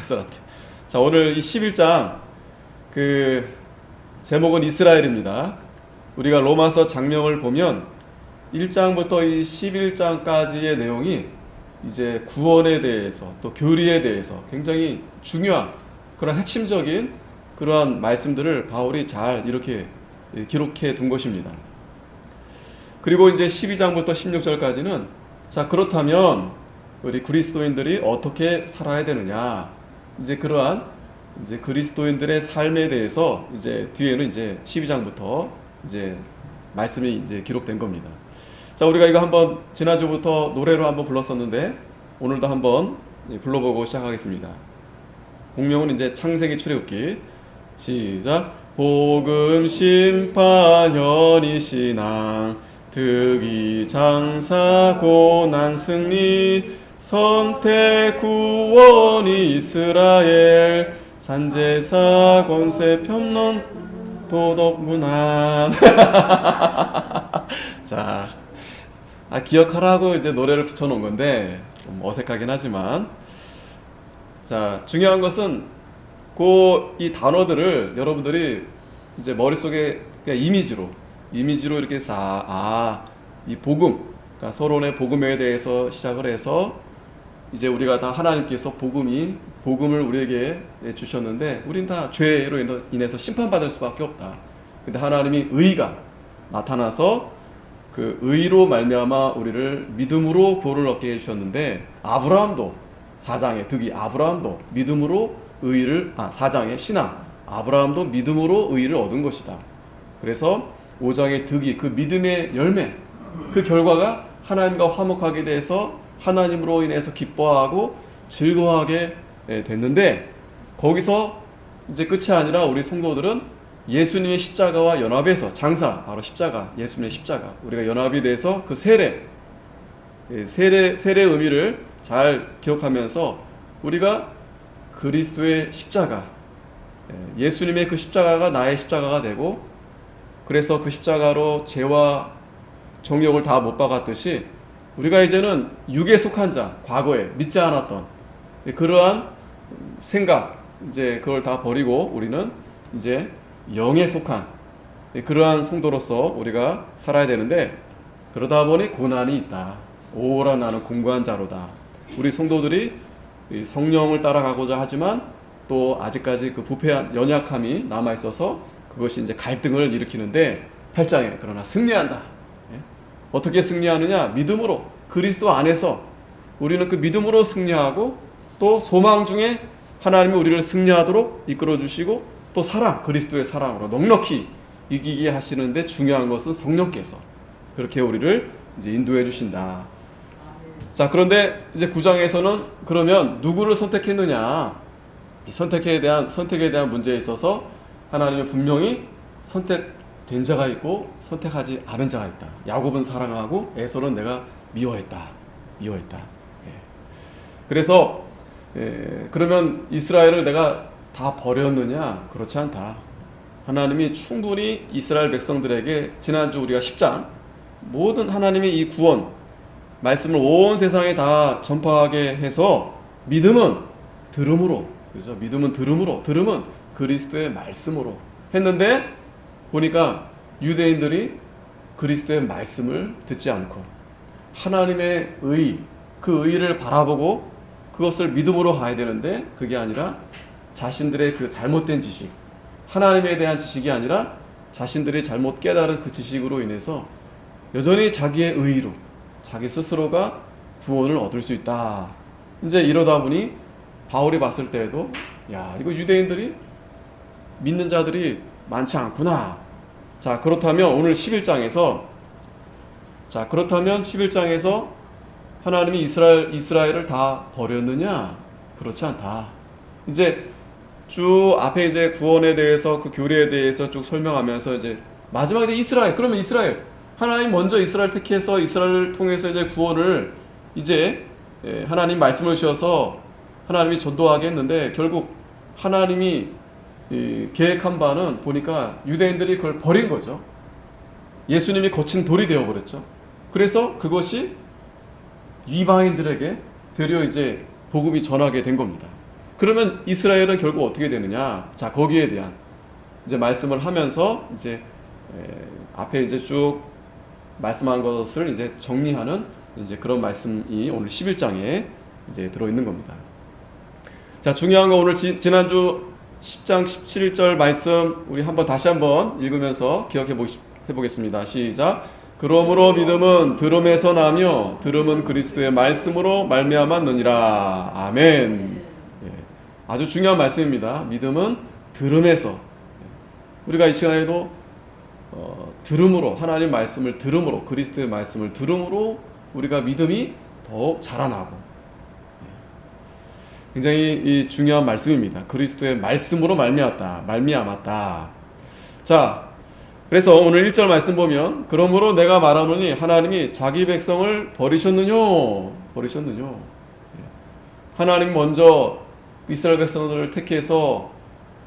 백성한테. 자, 오늘 이 11장 그 제목은 이스라엘입니다. 우리가 로마서 장명을 보면 1장부터 이 11장까지의 내용이 이제 구원에 대해서 또 교리에 대해서 굉장히 중요한 그런 핵심적인 그러한 말씀들을 바울이 잘 이렇게 기록해 둔 것입니다. 그리고 이제 12장부터 16절까지는 자, 그렇다면 우리 그리스도인들이 어떻게 살아야 되느냐, 이제 그러한 이제 그리스도인들의 삶에 대해서 이제 뒤에는 이제 12장부터 이제 말씀이 이제 기록된 겁니다. 자, 우리가 이거 한번 지난주부터 노래로 한번 불렀었는데 오늘도 한번 불러보고 시작하겠습니다. 공명은 이제 창세기 출애굽기. 시작. 복음 심판 현이 신앙 득이 장사 고난 승리 선택 구원이 이스라엘 산제사 권세 편론 도덕 문안. 자, 기억하라고 이제 노래를 붙여놓은 건데 좀 어색하긴 하지만, 자, 중요한 것은 이 단어들을 여러분들이 이제 머릿속에 그냥 이미지로 이렇게 이 복음, 그러니까 서론의 복음에 대해서 시작을 해서 이제 우리가 다 하나님께서 복음을 우리에게 주셨는데 우린 다 죄로 인해서 심판받을 수밖에 없다. 근데 하나님이 의가 나타나서 그 의로 말미암아 우리를 믿음으로 구원을 얻게 해주셨는데, 아브라함도 4장의 득이 아브라함도 믿음으로 의를 4장의 신앙 아브라함도 믿음으로 의를 얻은 것이다. 그래서 5장의 득이 그 믿음의 열매, 그 결과가 하나님과 화목하게 돼서 하나님으로 인해서 기뻐하고 즐거워하게 됐는데, 거기서 이제 끝이 아니라 우리 성도들은 예수님의 십자가와 연합해서 장사, 바로 십자가, 예수님의 십자가, 우리가 연합이 돼서 그 세례의 의미를 잘 기억하면서 우리가 그리스도의 십자가, 예수님의 그 십자가가 나의 십자가가 되고, 그래서 그 십자가로 죄와 정욕을 다 못 박았듯이 우리가 이제는 육에 속한 자, 과거에 믿지 않았던 그러한 생각, 이제 그걸 다 버리고 우리는 이제 영에 속한 그러한 성도로서 우리가 살아야 되는데, 그러다 보니 고난이 있다. 오라 나는 공고한 자로다. 우리 성도들이 성령을 따라가고자 하지만 또 아직까지 그 부패한 연약함이 남아있어서 그것이 이제 갈등을 일으키는데, 8장에 그러나 승리한다. 어떻게 승리하느냐? 믿음으로, 그리스도 안에서 우리는 그 믿음으로 승리하고, 또 소망 중에 하나님이 우리를 승리하도록 이끌어 주시고, 또 사랑, 그리스도의 사랑으로 넉넉히 이기게 하시는데 중요한 것은 성령께서 그렇게 우리를 이제 인도해 주신다. 자, 그런데 이제 9장에서는 그러면 누구를 선택했느냐, 이 선택에 대한 문제에 있어서 하나님은 분명히 선택된 자가 있고 선택하지 않은 자가 있다. 야곱은 사랑하고 에서는 내가 미워했다. 그래서 그러면 이스라엘을 내가 다 버렸느냐? 그렇지 않다. 하나님이 충분히 이스라엘 백성들에게 지난주 우리가 10장 모든 하나님의 이 구원 말씀을 온 세상에 다 전파하게 해서, 믿음은 들음으로, 그죠? 믿음은 들음으로, 들음은 그리스도의 말씀으로 했는데, 보니까 유대인들이 그리스도의 말씀을 듣지 않고 하나님의 그 의를 바라보고 그것을 믿음으로 가야 되는데, 그게 아니라 자신들의 그 잘못된 지식, 하나님에 대한 지식이 아니라 자신들이 잘못 깨달은 그 지식으로 인해서 여전히 자기의 의로 자기 스스로가 구원을 얻을 수 있다. 이제 이러다 보니 바울이 봤을 때에도, 야, 이거 유대인들이 믿는 자들이 많지 않구나. 자, 그렇다면 오늘 11장에서 하나님이 이스라엘을 다 버렸느냐? 그렇지 않다. 이제 쭉 앞에 이제 구원에 대해서 그 교리에 대해서 쭉 설명하면서 이제 마지막에 이스라엘, 그러면 이스라엘, 하나님 먼저 이스라엘 택해서 이스라엘을 통해서 이제 구원을 이제 하나님 말씀을 주셔서 하나님이 전도하게 했는데, 결국 하나님이 계획한 바는 보니까 유대인들이 그걸 버린 거죠. 예수님이 거친 돌이 되어버렸죠. 그래서 그것이 이방인들에게 되려 이제 복음이 전하게 된 겁니다. 그러면 이스라엘은 결국 어떻게 되느냐? 자, 거기에 대한 이제 말씀을 하면서 이제 앞에 이제 쭉 말씀한 것을 이제 정리하는 이제 그런 말씀이 오늘 11장에 이제 들어 있는 겁니다. 자, 중요한 거 오늘 지난주 10장 17절 말씀 우리 다시 한번 읽으면서 기억해 보겠습니다. 시작. 그러므로 믿음은 들음에서 나며 들음은 그리스도의 말씀으로 말미암았느니라. 아멘. 예, 아주 중요한 말씀입니다. 믿음은 들음에서. 우리가 이 시간에도 들음으로, 하나님 말씀을 들음으로, 그리스도의 말씀을 들음으로 우리가 믿음이 더욱 자라나고, 굉장히 중요한 말씀입니다. 그리스도의 말씀으로 말미암았다. 자, 그래서 오늘 1절 말씀 보면 그러므로 내가 말하노니 하나님이 자기 백성을 버리셨느뇨. 하나님 먼저 이스라엘 백성들을 택해서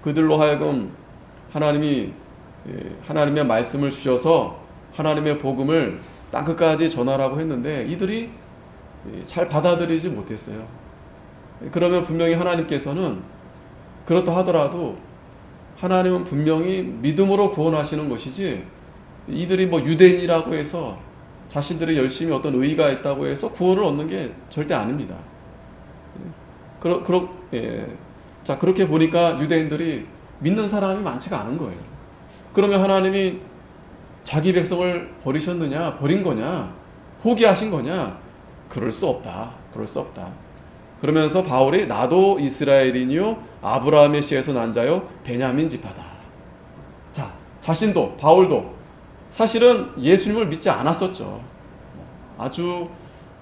그들로 하여금 하나님의 말씀을 주셔서 하나님의 복음을 땅끝까지 전하라고 했는데 이들이 잘 받아들이지 못했어요. 그러면 분명히 하나님께서는 그렇다 하더라도 하나님은 분명히 믿음으로 구원하시는 것이지 이들이 뭐 유대인이라고 해서 자신들이 열심히 어떤 의의가 있다고 해서 구원을 얻는 게 절대 아닙니다. 자, 그렇게 보니까 유대인들이 믿는 사람이 많지가 않은 거예요. 그러면 하나님이 자기 백성을 버리셨느냐, 버린 거냐, 포기하신 거냐? 그럴 수 없다. 그러면서 바울이 나도 이스라엘이니요 아브라함의 씨에서 난 자요 베냐민 지파다. 자, 자신도 바울도 사실은 예수님을 믿지 않았었죠. 아주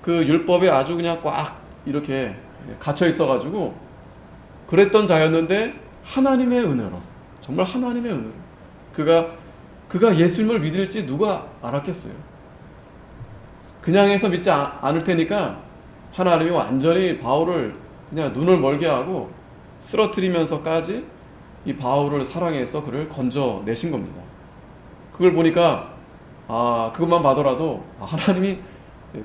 그 율법에 아주 그냥 꽉 이렇게 갇혀 있어가지고 그랬던 자였는데 하나님의 은혜로, 정말 하나님의 은혜로 그가 예수님을 믿을지 누가 알았겠어요. 그냥 해서 믿지 않을 테니까 하나님이 완전히 바울을 그냥 눈을 멀게 하고 쓰러뜨리면서까지 이 바울을 사랑해서 그를 건져내신 겁니다. 그걸 보니까 그것만 봐더라도 하나님이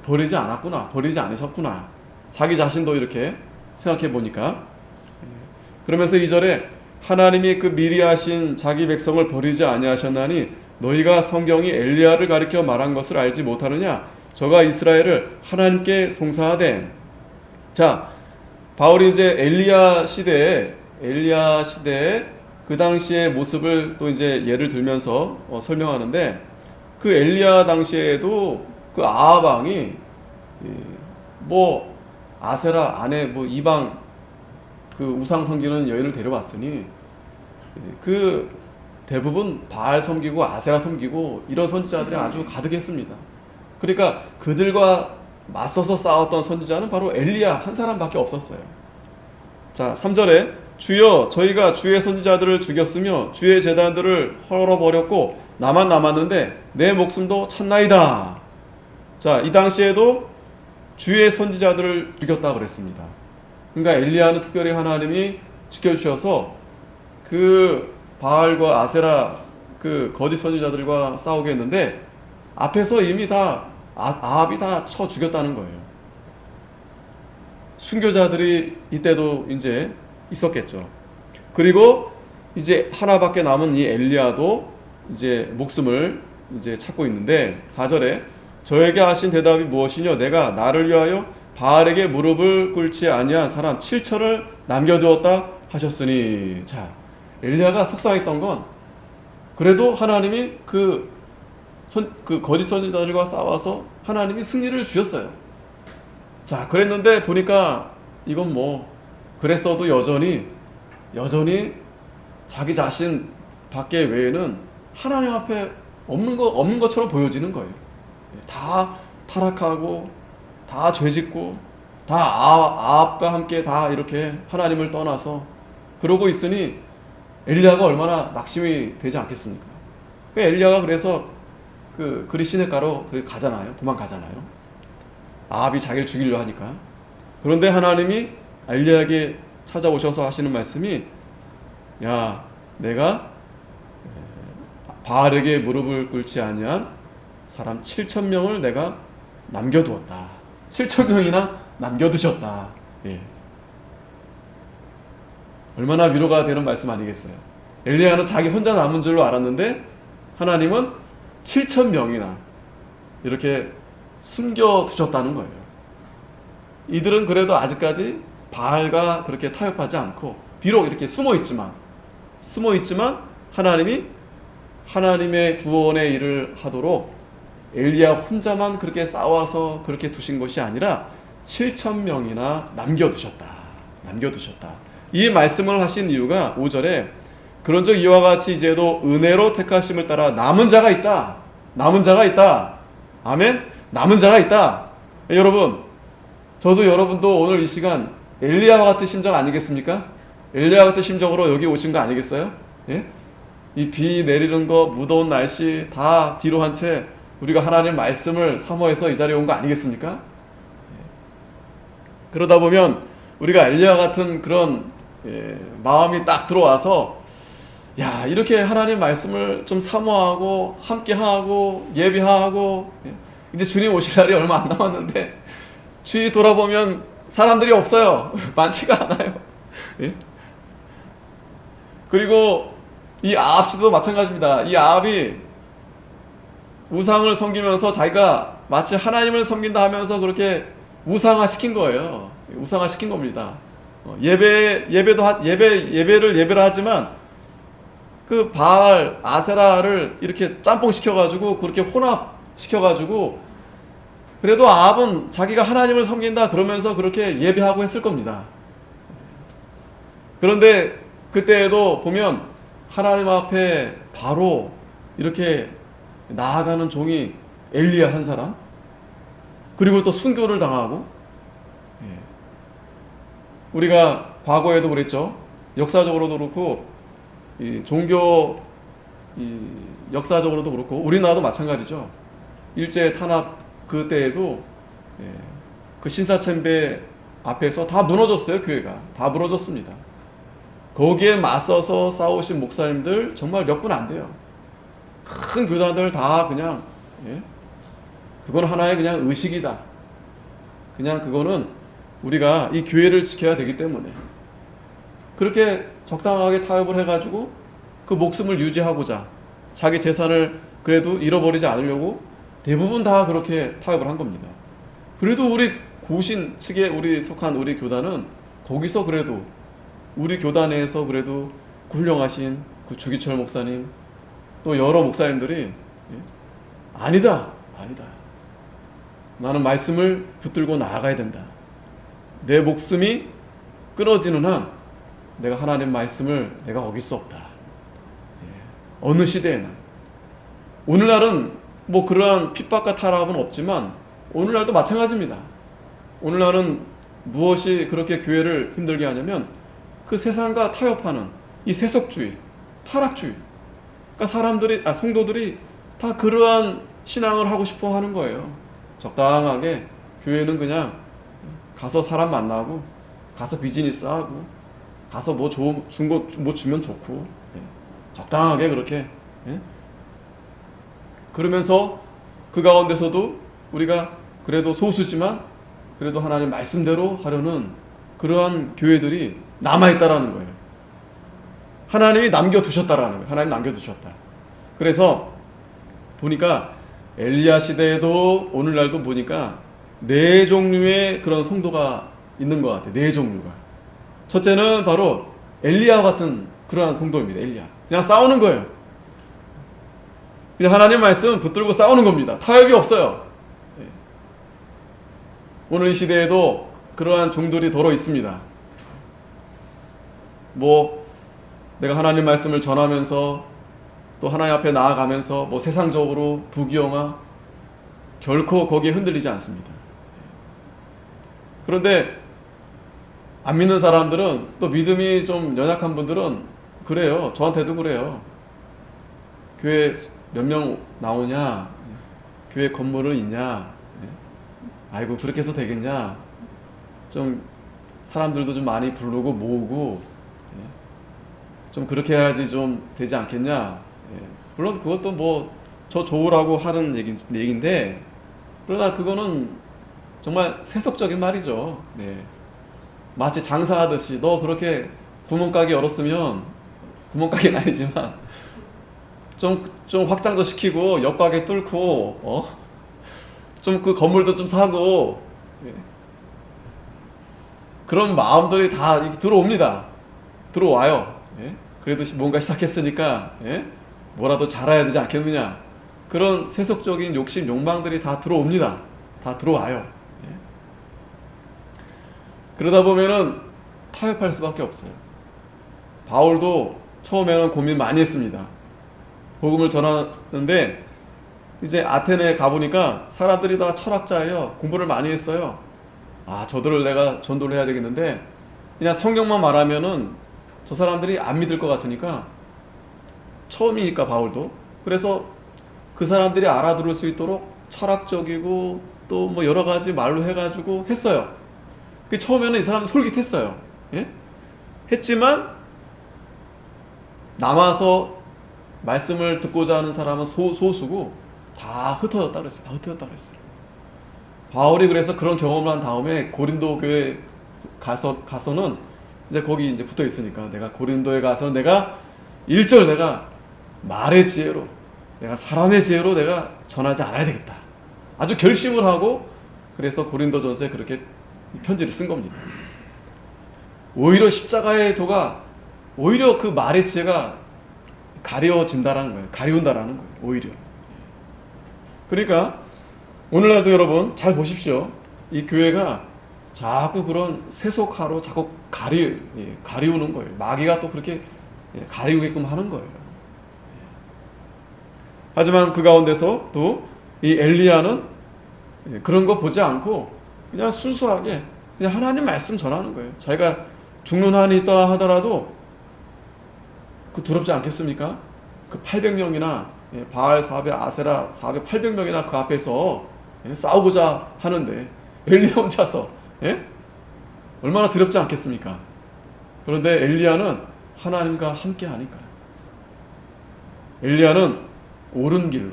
버리지 않았구나, 버리지 않으셨구나, 자기 자신도 이렇게 생각해 보니까. 그러면서 2절에 하나님이 그 미리 하신 자기 백성을 버리지 아니하셨나니 너희가 성경이 엘리야를 가리켜 말한 것을 알지 못하느냐? 저가 이스라엘을 하나님께 송사하되. 자, 바울이 이제 엘리야 시대에 그 당시의 모습을 또 이제 예를 들면서 설명하는데 그 엘리야 당시에도 그 아합 왕이 뭐 아세라 안에 뭐 이방 그 우상 섬기는 여인을 데려왔으니 그 대부분 바알 섬기고 아세라 섬기고 이런 선지자들이 아주 가득했습니다. 그러니까 그들과 맞서서 싸웠던 선지자는 바로 엘리야 한 사람밖에 없었어요. 자, 3절에 주여 저희가 주의 선지자들을 죽였으며 주의 제단들을 헐어버렸고 나만 남았는데 내 목숨도 찾나이다. 자, 이 당시에도 주의 선지자들을 죽였다 그랬습니다. 그러니까 엘리야는 특별히 하나님이 지켜주셔서 그 바알과 아세라 그 거짓 선지자들과 싸우게 했는데 앞에서 이미 다 아합이 다 쳐 죽였다는 거예요. 순교자들이 이때도 이제 있었겠죠. 그리고 이제 하나밖에 남은 이 엘리야도 이제 목숨을 이제 찾고 있는데 4절에 저에게 하신 대답이 무엇이뇨? 내가 나를 위하여 바알에게 무릎을 꿇지 아니한 사람 7천을 남겨두었다 하셨으니. 자, 엘리야가 속상했던 건 그래도 하나님이 그 거짓 선지자들과 싸워서 하나님이 승리를 주셨어요. 자, 그랬는데 보니까 이건 뭐 그랬어도 여전히 자기 자신 밖에 외에는 하나님 앞에 없는 것처럼 보여지는 거예요. 다 타락하고 다 죄짓고 다 아합과 함께 다 이렇게 하나님을 떠나서 그러고 있으니 엘리야가 얼마나 낙심이 되지 않겠습니까? 엘리야가 그래서 그 그리 시냇가로 가잖아요. 도망가잖아요. 아합이 자기를 죽이려 하니까. 그런데 하나님이 엘리야에게 찾아오셔서 하시는 말씀이 야, 내가 바알에게 무릎을 꿇지 아니한 사람 7,000명을 내가 남겨두었다. 7,000명이나 남겨두셨다. 예. 얼마나 위로가 되는 말씀 아니겠어요? 엘리야는 자기 혼자 남은 줄로 알았는데 하나님은 7천 명이나 이렇게 숨겨두셨다는 거예요. 이들은 그래도 아직까지 바알과 그렇게 타협하지 않고 비록 이렇게 숨어있지만 하나님이 하나님의 구원의 일을 하도록 엘리야 혼자만 그렇게 싸워서 그렇게 두신 것이 아니라 7천 명이나 남겨두셨다. 이 말씀을 하신 이유가 5절에 그런즉 이와 같이 이제도 은혜로 택하심을 따라 남은 자가 있다. 아멘. 남은 자가 있다. 여러분, 저도 여러분도 오늘 이 시간 엘리야와 같은 심정 아니겠습니까? 엘리야 같은 심정으로 여기 오신 거 아니겠어요? 예? 이 비 내리는 거, 무더운 날씨 다 뒤로 한 채 우리가 하나님 말씀을 사모해서 이 자리에 온 거 아니겠습니까? 그러다 보면 우리가 엘리야 같은 그런 마음이 딱 들어와서 야, 이렇게 하나님 말씀을 좀 사모하고 함께하고 예배하고 이제 주님 오실 날이 얼마 안 남았는데 주위 돌아보면 사람들이 없어요. 많지가 않아요. 예? 그리고 이 아합 씨도 마찬가지입니다. 이 아합이 우상을 섬기면서 자기가 마치 하나님을 섬긴다 하면서 그렇게 우상화 시킨 거예요. 우상화시킨 겁니다. 예배를 하지만 그 바알 아세라를 이렇게 짬뽕 시켜가지고 그렇게 혼합 시켜가지고 그래도 아합은 자기가 하나님을 섬긴다 그러면서 그렇게 예배하고 했을 겁니다. 그런데 그때에도 보면 하나님 앞에 바로 이렇게 나아가는 종이 엘리야 한 사람, 그리고 또 순교를 당하고, 우리가 과거에도 그랬죠. 역사적으로도 그렇고 이 종교 역사적으로도 그렇고 우리나라도 마찬가지죠. 일제 탄압 그때에도 그 신사참배 앞에서 다 무너졌어요. 교회가 다 무너졌습니다. 거기에 맞서서 싸우신 목사님들 정말 몇 분 안 돼요. 큰 교단들 다 그냥 그건 하나의 그냥 의식이다. 그냥 그거는 우리가 이 교회를 지켜야 되기 때문에 그렇게 적당하게 타협을 해가지고 그 목숨을 유지하고자 자기 재산을 그래도 잃어버리지 않으려고 대부분 다 그렇게 타협을 한 겁니다. 그래도 우리 고신 측에 우리 속한 우리 교단은 거기서 그래도 우리 교단에서 그래도 훌륭하신 그 주기철 목사님 또 여러 목사님들이 아니다. 나는 말씀을 붙들고 나아가야 된다. 내 목숨이 끊어지는 한 내가 하나님 말씀을 내가 어길 수 없다. 어느 시대에나 오늘날은 뭐 그러한 핍박과 탄압은 없지만 오늘날도 마찬가지입니다. 오늘날은 무엇이 그렇게 교회를 힘들게 하냐면 그 세상과 타협하는 이 세속주의, 타락주의. 그러니까 성도들이 다 그러한 신앙을 하고 싶어 하는 거예요. 적당하게 교회는 그냥 가서 사람 만나고 가서 비즈니스 하고 가서 뭐 주면 좋고 적당하게 그렇게 그러면서 그 가운데서도 우리가 그래도 소수지만 그래도 하나님 말씀대로 하려는 그러한 교회들이 남아있다라는 거예요. 하나님이 남겨두셨다라는 거예요. 하나님 남겨두셨다. 그래서 보니까 엘리야 시대에도 오늘날도 보니까 네 종류의 그런 성도가 있는 것 같아요. 네 종류가. 첫째는 바로 엘리야와 같은 그러한 성도입니다. 엘리야. 그냥 싸우는 거예요. 그냥 하나님 말씀 붙들고 싸우는 겁니다. 타협이 없어요. 오늘 이 시대에도 그러한 종들이 더러 있습니다. 뭐 내가 하나님 말씀을 전하면서 또 하나님 앞에 나아가면서 뭐 세상적으로 부귀영화 결코 거기에 흔들리지 않습니다. 그런데 안 믿는 사람들은 또 믿음이 좀 연약한 분들은 그래요. 저한테도 그래요. 교회 몇 명 나오냐? 교회 건물은 있냐? 아이고 그렇게 해서 되겠냐? 좀 사람들도 좀 많이 부르고 모으고 좀 그렇게 해야지 좀 되지 않겠냐? 물론 그것도 뭐 저 좋으라고 하는 얘기인데 그러나 그거는 정말 세속적인 말이죠. 마치 장사하듯이 너 그렇게 구멍가게 열었으면, 구멍가게는 아니지만 좀 확장도 시키고 옆 가게 뚫고 좀 그 건물도 좀 사고, 예. 그런 마음들이 다 이렇게 들어옵니다. 들어와요. 예. 그래도 뭔가 시작했으니까, 예. 뭐라도 잘해야 되지 않겠느냐, 그런 세속적인 욕심, 욕망들이 다 들어옵니다. 다 들어와요. 예. 그러다 보면은 타협할 수밖에 없어요. 바울도 처음에는 고민 많이 했습니다. 복음을 전하는데 이제 아테네에 가보니까 사람들이 다 철학자예요. 공부를 많이 했어요. 아, 저들을 내가 전도를 해야 되겠는데, 그냥 성경만 말하면은 저 사람들이 안 믿을 것 같으니까, 처음이니까 바울도, 그래서 그 사람들이 알아들을 수 있도록 철학적이고 또 뭐 여러 가지 말로 해가지고 했어요. 그 처음에는 이 사람들 솔깃했어요. 예? 했지만 남아서 말씀을 듣고자 하는 사람은 소수고 다 흩어졌다 그랬어요. 다 흩어졌다 그랬어요. 바울이 그래서 그런 경험을 한 다음에 고린도 교회 가서는 이제 거기 이제 붙어 있으니까, 내가 고린도에 가서는 내가 1절 내가 말의 지혜로, 내가 사람의 지혜로 내가 전하지 않아야 되겠다, 아주 결심을 하고, 그래서 고린도전서에 그렇게 편지를 쓴 겁니다. 오히려 십자가의 도가, 오히려 그 말의 지혜가 가려진다라는 거예요. 가리운다라는 거예요. 오히려. 그러니까 오늘날도 여러분 잘 보십시오. 이 교회가 자꾸 그런 세속화로 자꾸 가리우는 거예요. 마귀가 또 그렇게 가리우게끔 하는 거예요. 하지만 그 가운데서 또 이 엘리야는 그런 거 보지 않고 그냥 순수하게 그냥 하나님 말씀 전하는 거예요. 자기가 죽는 한이 있다 하더라도 그 두렵지 않겠습니까? 그 800명이나 바알, 사베, 아세라, 사베 800명이나 그 앞에서 싸우고자 하는데 엘리야 혼자서, 얼마나 두렵지 않겠습니까? 그런데 엘리야는 하나님과 함께 하니까, 엘리야는 옳은 길로,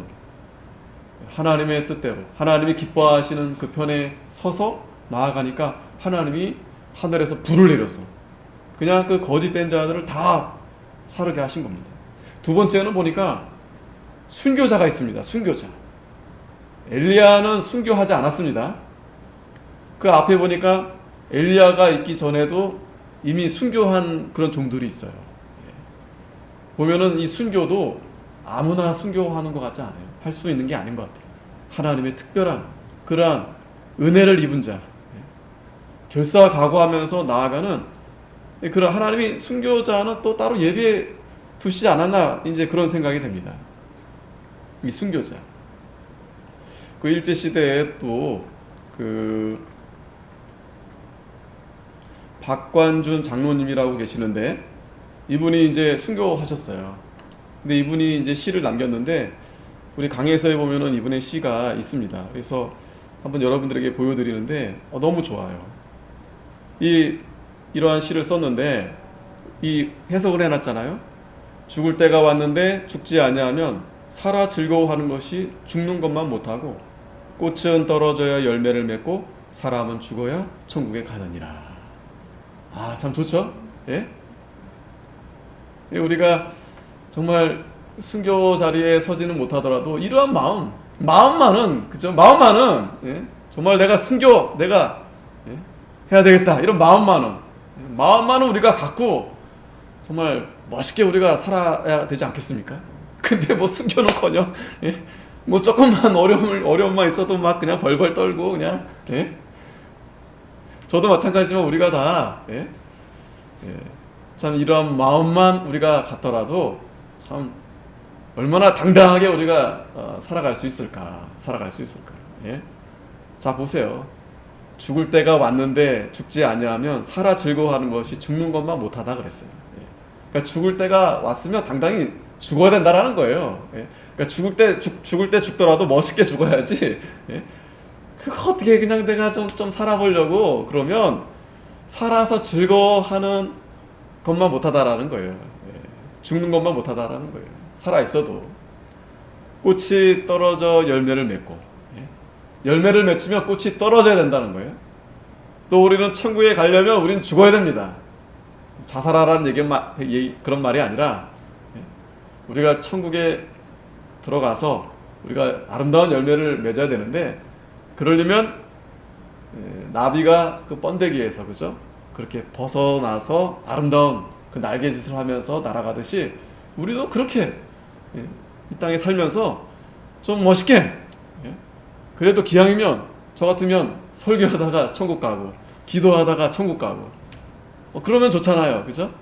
하나님의 뜻대로, 하나님이 기뻐하시는 그 편에 서서 나아가니까 하나님이 하늘에서 불을 내려서 그냥 그 거짓된 자들을 다 사르게 하신 겁니다. 두 번째는 보니까 순교자가 있습니다. 순교자. 엘리야는 순교하지 않았습니다. 그 앞에 보니까 엘리야가 있기 전에도 이미 순교한 그런 종들이 있어요. 보면은 이 순교도 아무나 순교하는 것 같지 않아요. 할 수 있는 게 아닌 것 같아요. 하나님의 특별한 그러한 은혜를 입은 자, 결사각오하면서 나아가는 그런 하나님이 순교자는 또 따로 예비해 두시지 않았나, 이제 그런 생각이 됩니다. 이 순교자. 그 일제 시대에 또 그 박관준 장로님이라고 계시는데, 이분이 이제 순교하셨어요. 근데 이분이 이제 시를 남겼는데, 우리 강해서에 보면은 이분의 시가 있습니다. 그래서 한번 여러분들에게 보여드리는데 너무 좋아요. 이러한 시를 썼는데, 이 해석을 해놨잖아요. 죽을 때가 왔는데 죽지 아니하면 살아 즐거워하는 것이 죽는 것만 못하고, 꽃은 떨어져야 열매를 맺고 사람은 죽어야 천국에 가느니라. 아, 참 좋죠? 예? 우리가 정말 순교 자리에 서지는 못하더라도 이러한 마음만은, 그죠? 마음만은, 정말 내가 순교, 내가 해야 되겠다, 이런 마음만은 우리가 갖고 정말 멋있게 우리가 살아야 되지 않겠습니까? 근데 뭐 순교는커녕, 뭐 조금만 어려움만 있어도 막 그냥 벌벌 떨고 그냥, 저도 마찬가지지만 우리가 다, 참 이러한 마음만 우리가 갖더라도 참 얼마나 당당하게 우리가 살아갈 수 있을까. 자, 보세요. 죽을 때가 왔는데 죽지 아니하면 살아 즐거워하는 것이 죽는 것만 못하다 그랬어요. 그러니까 죽을 때가 왔으면 당당히 죽어야 된다라는 거예요. 그러니까 죽을 때 죽더라도 멋있게 죽어야지. 그거 어떻게 그냥 내가 좀 살아보려고 그러면 살아서 즐거워하는 것만 못하다라는 거예요. 죽는 것만 못하다라는 거예요. 살아 있어도 꽃이 떨어져 열매를 맺고, 열매를 맺으면 꽃이 떨어져야 된다는 거예요. 또 우리는 천국에 가려면 우리는 죽어야 됩니다. 자살하라는 그런 말이 아니라 우리가 천국에 들어가서 우리가 아름다운 열매를 맺어야 되는데 그러려면 나비가 그 번데기에서 그죠? 그렇게 벗어나서 아름다운 그 날개짓을 하면서 날아가듯이 우리도 그렇게 이 땅에 살면서 좀 멋있게 그래도 기왕이면 저 같으면 설교하다가 천국 가고 기도하다가 천국 가고 그러면 좋잖아요. 그죠?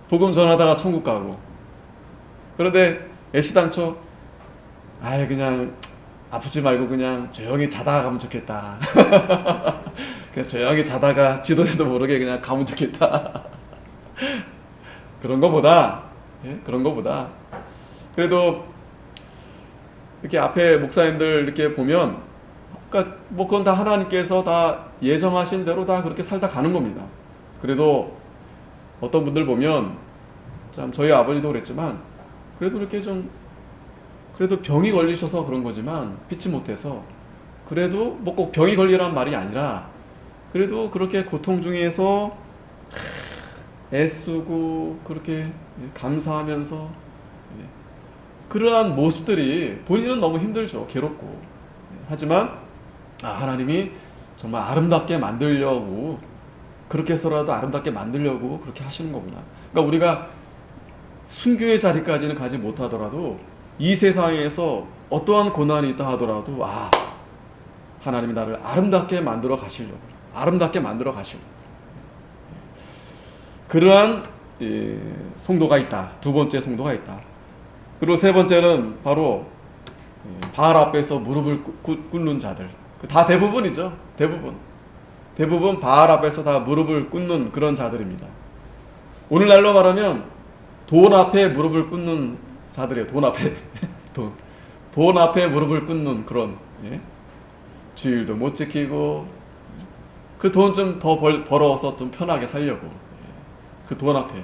복음 전하다가 천국 가고. 그런데 애시당초 그냥 아프지 말고 그냥 조용히 자다가 가면 좋겠다. 그냥 조용히 자다가 지도에도 모르게 그냥 가면 좋겠다. 그런 거보다 그래도 이렇게 앞에 목사님들 이렇게 보면 그러니까 뭐 그건 다 하나님께서 다 예정하신 대로 다 그렇게 살다 가는 겁니다. 그래도 어떤 분들 보면 참 저희 아버지도 그랬지만 그래도 이렇게 좀 그래도 병이 걸리셔서 그런 거지만 피치 못해서 그래도 뭐 꼭 병이 걸리란 말이 아니라 그래도 그렇게 고통 중에서 애쓰고 그렇게 감사하면서 그러한 모습들이 본인은 너무 힘들죠. 괴롭고. 하지만 하나님이 정말 아름답게 만들려고 그렇게 해서라도 아름답게 만들려고 그렇게 하시는 거구나. 그러니까 우리가 순교의 자리까지는 가지 못하더라도 이 세상에서 어떠한 고난이 있다 하더라도 하나님이 나를 아름답게 만들어 가시려고 그러한 성도가 있다. 두 번째 성도가 있다. 그리고 세 번째는 바로 바알 앞에서 무릎을 꿇는 자들. 다 대부분이죠. 대부분 바알 앞에서 다 무릎을 꿇는 그런 자들입니다. 오늘날로 말하면 돈 앞에 무릎을 꿇는 자들이에요. 돈 앞에 무릎을 꿇는 그런 주일도 못 지키고 그 돈 좀 더 벌어서 좀 편하게 살려고 그 돈 앞에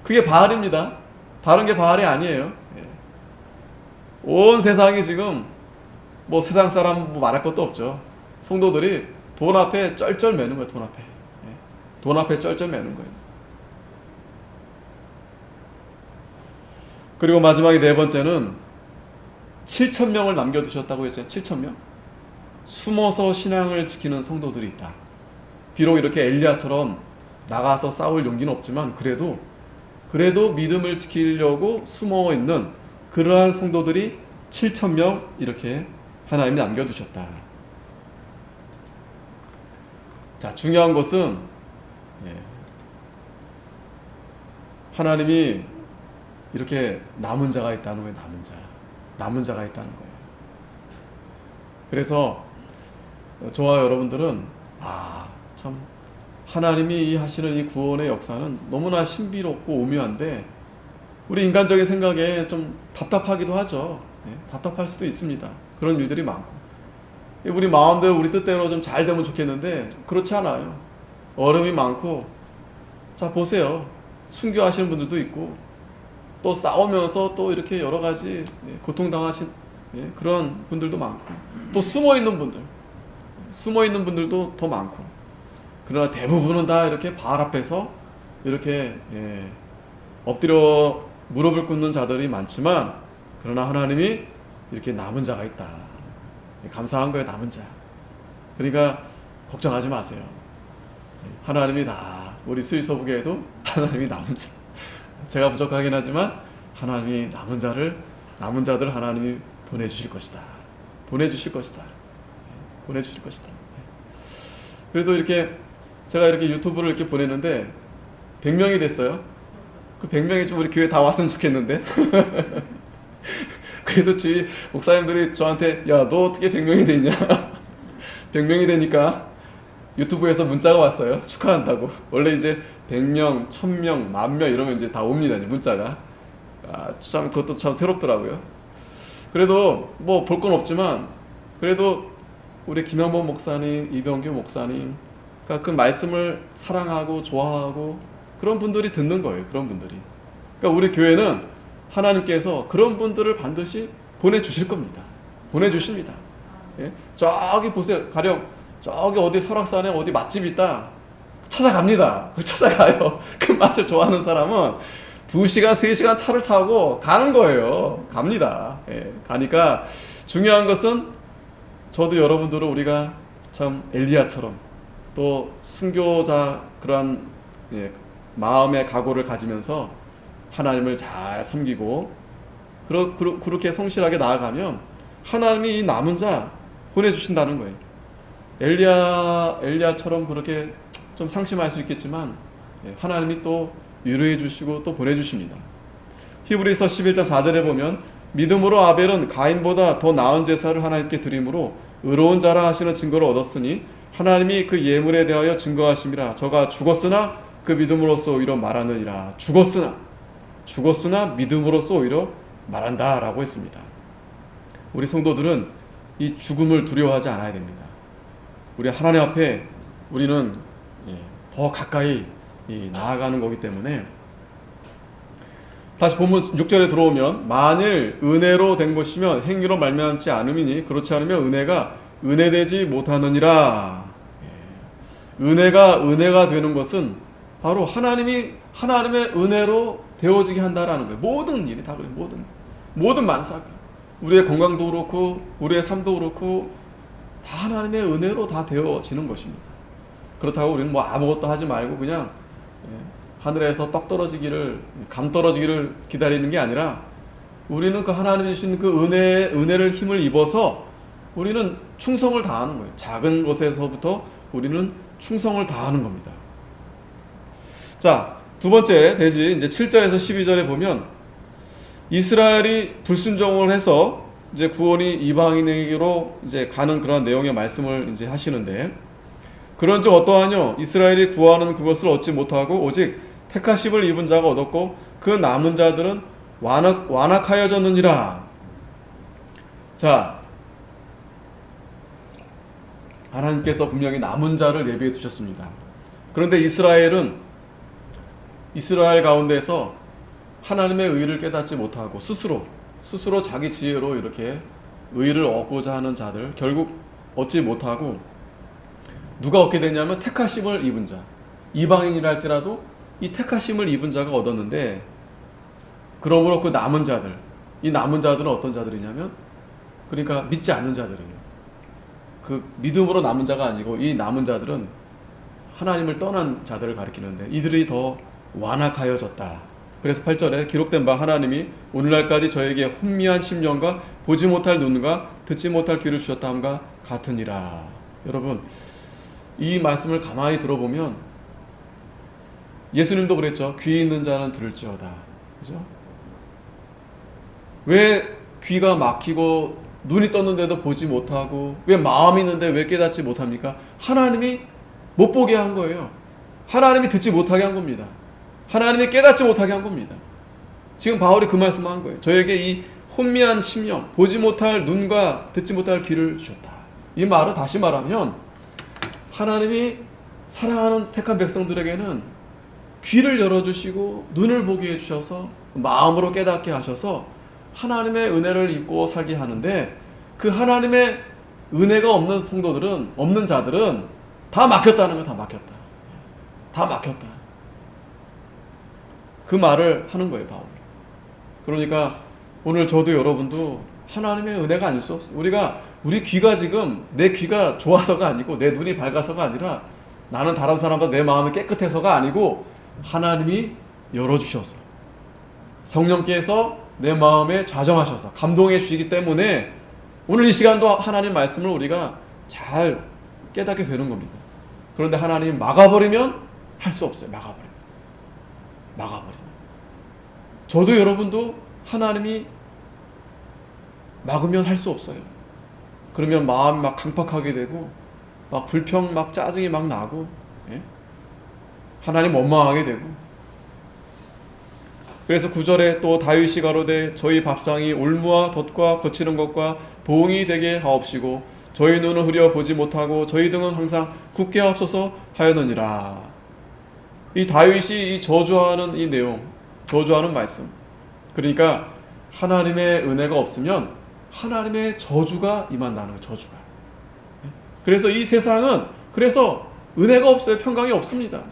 그게 바알입니다. 다른 게 바알이 아니에요. 온 세상이 지금 뭐 세상 사람 뭐 말할 것도 없죠. 성도들이 돈 앞에 쩔쩔 매는 거예요. 돈 앞에 쩔쩔 매는 거예요. 그리고 마지막에 네 번째는 7,000명을 남겨두셨다고 했잖아요. 7,000명. 숨어서 신앙을 지키는 성도들이 있다. 비록 이렇게 엘리야처럼 나가서 싸울 용기는 없지만 그래도 믿음을 지키려고 숨어 있는 그러한 성도들이 7,000명 이렇게 하나님이 남겨두셨다. 자, 중요한 것은 하나님이 이렇게 남은 자가 있다는 거예요. 남은 자가 있다는 거예요. 그래서 저와 여러분들은 참 하나님이 하시는 이 구원의 역사는 너무나 신비롭고 오묘한데 우리 인간적인 생각에 좀 답답하기도 하죠. 답답할 수도 있습니다. 그런 일들이 많고 우리 마음대로 우리 뜻대로 좀 잘 되면 좋겠는데 그렇지 않아요. 어려움이 많고 자 보세요. 순교하시는 분들도 있고 또 싸우면서 또 이렇게 여러 가지 고통당하신 그런 분들도 많고 또 숨어있는 분들도 더 많고 그러나 대부분은 다 이렇게 바알 앞에서 이렇게 엎드려 무릎을 꿇는 자들이 많지만 그러나 하나님이 이렇게 남은 자가 있다. 감사한 거예요. 남은 자. 그러니까 걱정하지 마세요. 하나님이 우리 수의서부교에도 하나님이 남은 자. 제가 부족하긴 하지만 하나님이 남은 자들 하나님이 보내주실 것이다. 그래도 이렇게 제가 이렇게 유튜브를 이렇게 보내는데 100명이 됐어요. 그 100명이 좀 우리 교회 다 왔으면 좋겠는데. 그래도 주위 목사님들이 저한테 야, 너 어떻게 100명이 됐냐? 100명이 되니까 유튜브에서 문자가 왔어요. 축하한다고. 원래 이제 100명, 1000명, 10,000명 이러면 이제 다 옵니다. 이제 문자가. 참 그것도 참 새롭더라고요. 그래도 뭐 볼 건 없지만 그래도 우리 김영범 목사님, 이병규 목사님 그 말씀을 사랑하고 좋아하고 그런 분들이 듣는 거예요. 그런 분들이. 그러니까 우리 교회는 하나님께서 그런 분들을 반드시 보내주실 겁니다. 보내주십니다. 저기 보세요. 가령 저기 어디 설악산에 어디 맛집 있다. 찾아갑니다. 찾아가요. 그 맛을 좋아하는 사람은 2시간, 3시간 차를 타고 가는 거예요. 갑니다. 예, 가니까 중요한 것은 저도 여러분들은 우리가 참 엘리야처럼 또 순교자 그러한 마음의 각오를 가지면서 하나님을 잘 섬기고 그렇게 성실하게 나아가면 하나님이 이 남은 자 보내주신다는 거예요. 엘리야처럼 그렇게 좀 상심할 수 있겠지만 하나님이 또 위로해 주시고 또 보내주십니다. 히브리서 11장 4절에 보면 믿음으로 아벨은 가인보다 더 나은 제사를 하나님께 드림으로 의로운 자라 하시는 증거를 얻었으니 하나님이 그 예물에 대하여 증거하심이라. 저가 죽었으나 그 믿음으로써 오히려 말하느니라. 죽었으나 믿음으로써 오히려 말한다 라고 했습니다. 우리 성도들은 이 죽음을 두려워하지 않아야 됩니다. 우리 하나님 앞에 우리는 더 가까이 나아가는 거기 때문에 다시 본문 6절에 들어오면 만일 은혜로 된 것이면 행위로 말미암지 않음이니 그렇지 않으면 은혜가 은혜되지 못하느니라. 은혜가 되는 것은 바로 하나님의 은혜로 되어지게 한다라는 거예요. 모든 일이 다 그래요. 모든 만사가 우리의 건강도 그렇고 우리의 삶도 그렇고 다 하나님의 은혜로 다 되어지는 것입니다. 그렇다고 우리는 뭐 아무것도 하지 말고 그냥 하늘에서 감 떨어지기를 기다리는 게 아니라 우리는 그 하나님이 주신 그 은혜를 힘을 입어서 우리는 충성을 다하는 거예요. 작은 것에서부터 우리는 충성을 다하는 겁니다. 자, 두 번째 대지 이제 7절에서 12절에 보면 이스라엘이 불순종을 해서 이제 구원이 이방인에게로 이제 가는 그런 내용의 말씀을 이제 하시는데 그런즉 어떠하뇨? 이스라엘이 구하는 그것을 얻지 못하고 오직 택하심을 입은 자가 얻었고 그 남은 자들은 완악하여졌느니라. 자, 하나님께서 분명히 남은 자를 예비해 두셨습니다. 그런데 이스라엘 가운데서 하나님의 의를 깨닫지 못하고 스스로 자기 지혜로 이렇게 의를 얻고자 하는 자들 결국 얻지 못하고 누가 얻게 되냐면 택하심을 입은 자, 이방인이라 할지라도 이 택하심을 입은 자가 얻었는데 그러므로 그 남은 자들, 이 남은 자들은 어떤 자들이냐면 그러니까 믿지 않는 자들이에요. 그 믿음으로 남은 자가 아니고 이 남은 자들은 하나님을 떠난 자들을 가리키는데 이들이 더 완악하여졌다. 그래서 8절에 기록된 바 하나님이 오늘날까지 저에게 혼미한 심령과 보지 못할 눈과 듣지 못할 귀를 주셨다 함과 같으니라. 여러분 이 말씀을 가만히 들어보면 예수님도 그랬죠. 귀 있는 자는 들을지어다. 그죠? 왜 귀가 막히고 눈이 떴는데도 보지 못하고 왜 마음이 있는데 왜 깨닫지 못합니까? 하나님이 못 보게 한 거예요. 하나님이 듣지 못하게 한 겁니다. 하나님이 깨닫지 못하게 한 겁니다. 지금 바울이 그 말씀을 한 거예요. 저에게 이 혼미한 심령, 보지 못할 눈과 듣지 못할 귀를 주셨다. 이 말은 다시 말하면 하나님이 사랑하는 택한 백성들에게는 귀를 열어주시고 눈을 보게 해주셔서 마음으로 깨닫게 하셔서 하나님의 은혜를 입고 살게 하는데 그 하나님의 은혜가 없는 성도들은, 없는 자들은 다 막혔다는 거예요. 다 막혔다. 그 말을 하는 거예요, 바울이. 그러니까 오늘 저도 여러분도 하나님의 은혜가 아닐 수 없어요. 우리 귀가 지금 내 귀가 좋아서가 아니고 내 눈이 밝아서가 아니라 나는 다른 사람보다 내 마음이 깨끗해서가 아니고 하나님이 열어주셔서 성령께서 내 마음에 좌정하셔서 감동해 주시기 때문에 오늘 이 시간도 하나님 말씀을 우리가 잘 깨닫게 되는 겁니다. 그런데 하나님이 막아버리면 할 수 없어요. 막아버리면. 저도 여러분도 하나님이 막으면 할 수 없어요. 그러면 마음이 막 강팍하게 되고 막 불평, 막 짜증이 막 나고 하나님 원망하게 되고. 그래서 9절에 또 다윗이 가로되 저희 밥상이 올무와 덫과 거치는 것과 보응이 되게 하옵시고 저희 눈을 흐려 보지 못하고 저희 등은 항상 굳게 하옵소서 하였느니라. 이 다윗이 이 저주하는 이 내용, 저주하는 말씀. 그러니까 하나님의 은혜가 없으면 하나님의 저주가 임한다는 거예요. 저주가. 그래서 이 세상은 그래서 은혜가 없어요. 평강이 없습니다.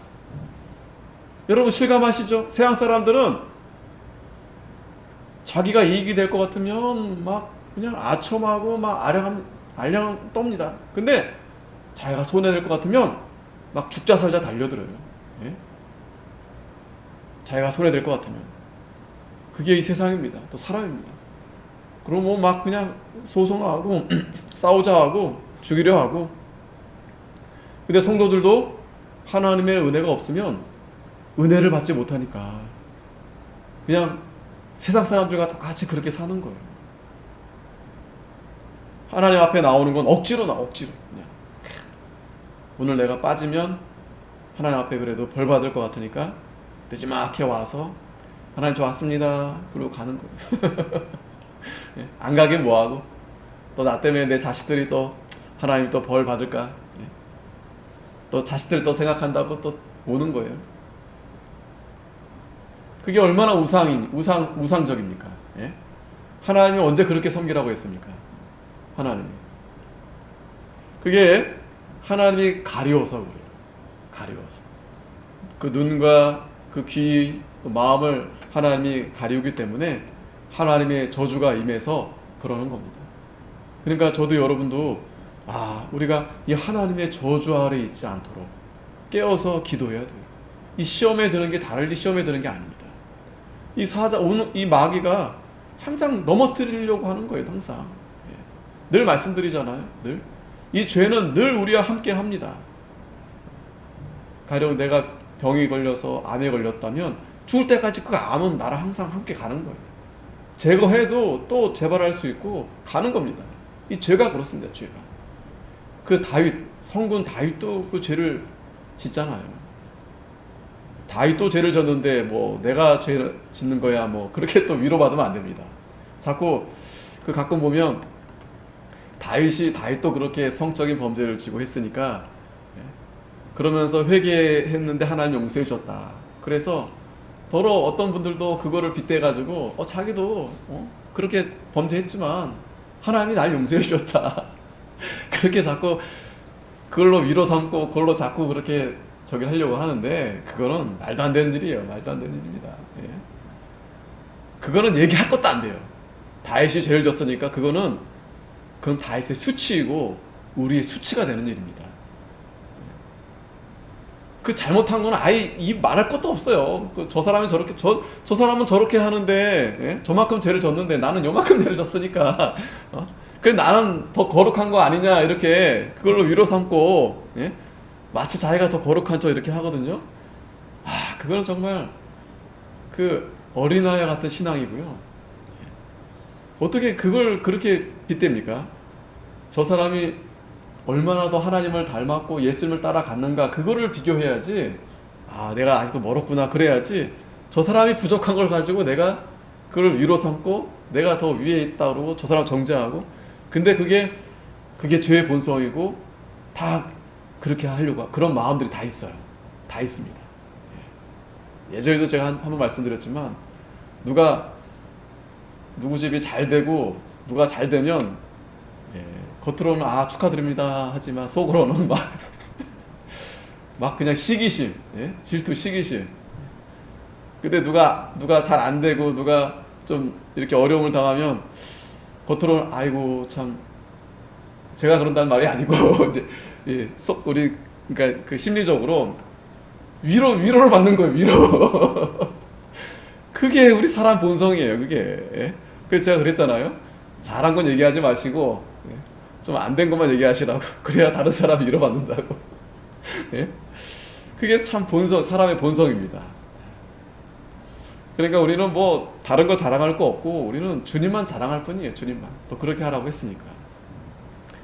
여러분 실감하시죠? 세상 사람들은 자기가 이익이 될 것 같으면 막 그냥 아첨하고 막 알량 떱니다. 근데 자기가 손해낼 것 같으면 막 죽자 살자 달려들어요. 예? 자기가 손해될 것 같으면. 그게 이 세상입니다. 또 사람입니다. 그럼 뭐 막 그냥 소송하고 싸우자 하고 죽이려 하고. 근데 성도들도 하나님의 은혜가 없으면 은혜를 받지 못하니까 그냥 세상 사람들과 똑같이 그렇게 사는 거예요. 하나님 앞에 나오는 건 억지로 그냥. 오늘 내가 빠지면 하나님 앞에 그래도 벌 받을 것 같으니까 늦지막히 와서 하나님 저 왔습니다 그러고 가는 거예요. 안 가긴 뭐하고 또 나 때문에 내 자식들이 또 하나님 또 벌 받을까, 또 자식들 또 생각한다고 또 오는 거예요. 그게 얼마나 우상적입니까? 예? 하나님이 언제 그렇게 섬기라고 했습니까? 하나님이. 그게 하나님이 가려워서 그래요. 가려워서. 그 눈과 그 귀, 또 마음을 하나님이 가리우기 때문에 하나님의 저주가 임해서 그러는 겁니다. 그러니까 저도 여러분도 우리가 이 하나님의 저주 아래 있지 않도록 깨어서 기도해야 돼요. 이 시험에 드는 게 다른 시험에 드는 게 아닙니다. 이 마귀가 항상 넘어뜨리려고 하는 거예요. 항상. 늘 말씀드리잖아요. 늘. 이 죄는 늘 우리와 함께 합니다. 가령 내가 병이 걸려서 암에 걸렸다면 죽을 때까지 그 암은 나랑 항상 함께 가는 거예요. 제거해도 또 재발할 수 있고 가는 겁니다. 이 죄가 그렇습니다. 죄가. 그 성군 다윗도 그 죄를 짓잖아요. 다윗도 죄를 졌는데 뭐 내가 죄를 짓는 거야 뭐 그렇게 또 위로받으면 안 됩니다. 자꾸 가끔 보면 다윗도 그렇게 성적인 범죄를 지고 했으니까 그러면서 회개했는데 하나님 용서해 주셨다. 그래서 더러 어떤 분들도 그거를 빗대가지고 자기도 그렇게 범죄했지만 하나님이 날 용서해 주셨다. 그렇게 자꾸 그걸로 위로 삼고 그걸로 자꾸 그렇게 저기를 하려고 하는데 그거는 말도 안 되는 일이에요. 말도 안 되는 일입니다. 예. 그거는 얘기할 것도 안 돼요. 다윗이 죄를 졌으니까 그건 다윗의 수치이고 우리의 수치가 되는 일입니다. 그 잘못한 건 아예 말할 것도 없어요. 저 사람이 저렇게 저 사람은 저렇게 하는데, 예? 저만큼 죄를 졌는데 나는 요만큼 죄를 졌으니까 그래 나는 더 거룩한 거 아니냐 이렇게 그걸로 위로 삼고, 예? 마치 자기가 더 거룩한 척 이렇게 하거든요. 그거는 정말 그 어린아이 같은 신앙이고요. 어떻게 그걸 그렇게 빗댑니까? 저 사람이 얼마나 더 하나님을 닮았고 예수님을 따라갔는가 그거를 비교해야지. 내가 아직도 멀었구나 그래야지. 저 사람이 부족한 걸 가지고 내가 그걸 위로 삼고 내가 더 위에 있다 그러고 저 사람 정죄하고. 근데 그게 죄의 본성이고 다 그렇게 하려고 그런 마음들이 다 있어요. 다 있습니다. 예전에도 제가 한번 말씀드렸지만 누구 집이 잘 되고 누가 잘 되면 겉으로는 축하드립니다 하지만 속으로는 막 그냥 시기심, 질투 시기심. 근데 누가 잘 안 되고 누가 좀 이렇게 어려움을 당하면 겉으로는 아이고 참 제가 그런다는 말이 아니고 이제 우리 그러니까 그 심리적으로 위로를 받는 거예요. 위로. 그게 우리 사람 본성이에요. 그게. 그래서 제가 그랬잖아요. 잘한 건 얘기하지 마시고 좀 안 된 것만 얘기하시라고. 그래야 다른 사람이 위로받는다고. 그게 참 사람의 본성입니다. 그러니까 우리는 뭐 다른 거 자랑할 거 없고 우리는 주님만 자랑할 뿐이에요. 주님만. 또 그렇게 하라고 했으니까.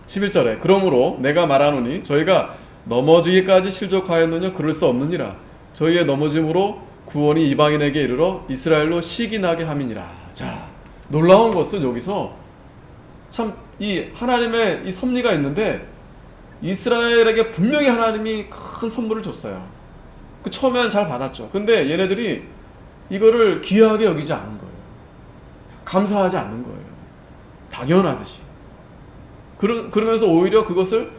11절에 그러므로 내가 말하노니 저희가 넘어지기까지 실족하였느냐 그럴 수 없느니라. 저희의 넘어짐으로 구원이 이방인에게 이르러 이스라엘로 시기 나게 함이니라. 자, 놀라운 것은 여기서 참 이 하나님의 이 섭리가 있는데 이스라엘에게 분명히 하나님이 큰 선물을 줬어요. 처음에는 잘 받았죠. 근데 얘네들이 이거를 귀하게 여기지 않은 거예요. 감사하지 않는 거예요. 당연하듯이. 그러면서 오히려 그것을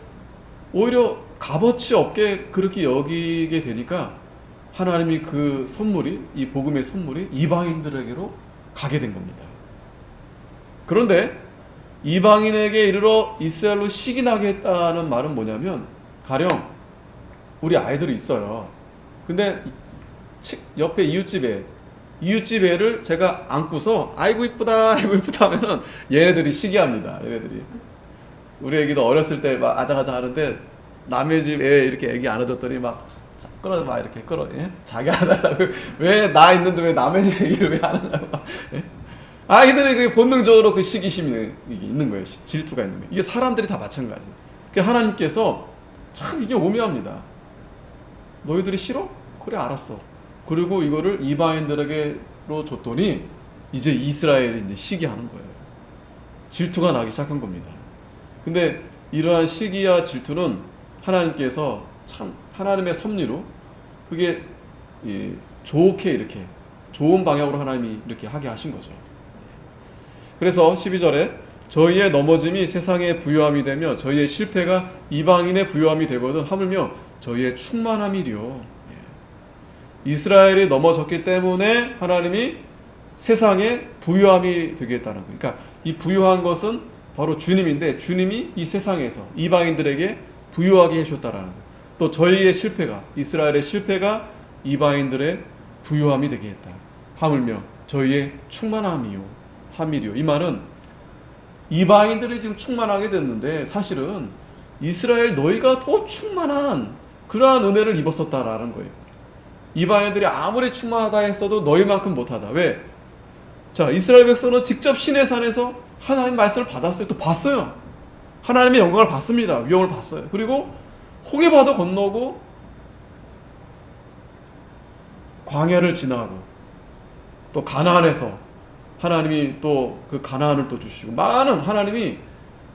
값어치 없게 그렇게 여기게 되니까 하나님이 그 선물이, 이 복음의 선물이 이방인들에게로 가게 된 겁니다. 그런데 이방인에게 이르러 이스라엘로 식이 나게 했다는 말은 뭐냐면, 가령 우리 아이들이 있어요. 근데 옆에 이웃집 애를 제가 안고서 아이고 이쁘다 아이고 이쁘다 하면은 얘네들이 시기합니다. 얘네들이. 우리 애기도 어렸을 때 막 아장아장 하는데 남의 집 애 이렇게 애기 안아줬더니 막 끌어, 막 이렇게 끌어, 예? 자기 안아달라고. 왜 나 있는데 왜 남의 집 애기를 왜 안아냐고. 예? 아이들이 그 본능적으로 그 시기심이 있는 거예요. 질투가 있는 거예요. 이게 사람들이 다 마찬가지. 하나님께서 참 이게 오묘합니다. 너희들이 싫어? 그래, 알았어. 그리고 이거를 이방인들에게로 줬더니 이제 이스라엘이 이제 시기하는 거예요. 질투가 나기 시작한 겁니다. 근데 이러한 시기와 질투는 하나님께서 참 하나님의 섭리로 그게 좋게 이렇게 좋은 방향으로 하나님이 이렇게 하게 하신 거죠. 그래서 12절에 저희의 넘어짐이 세상의 부요함이 되며 저희의 실패가 이방인의 부요함이 되거든 하물며 저희의 충만함이리요. 이스라엘이 넘어졌기 때문에 하나님이 세상에 부요함이 되겠다는 거예요. 그러니까 이 부요한 것은 바로 주님인데, 주님이 이 세상에서 이방인들에게 부요하게 해주셨다라는 거예요. 또 저희의 실패가, 이스라엘의 실패가 이방인들의 부요함이 되겠다 하물며 저희의 충만함이요 함이리요. 이 말은 이방인들이 지금 충만하게 됐는데 사실은 이스라엘 너희가 더 충만한 그러한 은혜를 입었었다라는 거예요. 이방인들이 아무리 충만하다 했어도 너희만큼 못하다. 왜? 자, 이스라엘 백성은 직접 시내산에서 하나님 말씀을 받았어요. 또 봤어요. 하나님의 영광을 봤습니다. 위엄을 봤어요. 그리고 홍해바다 건너고 광야를 지나고 또 가나안에서 하나님이 또 그 가나안을 또 주시고 많은 하나님이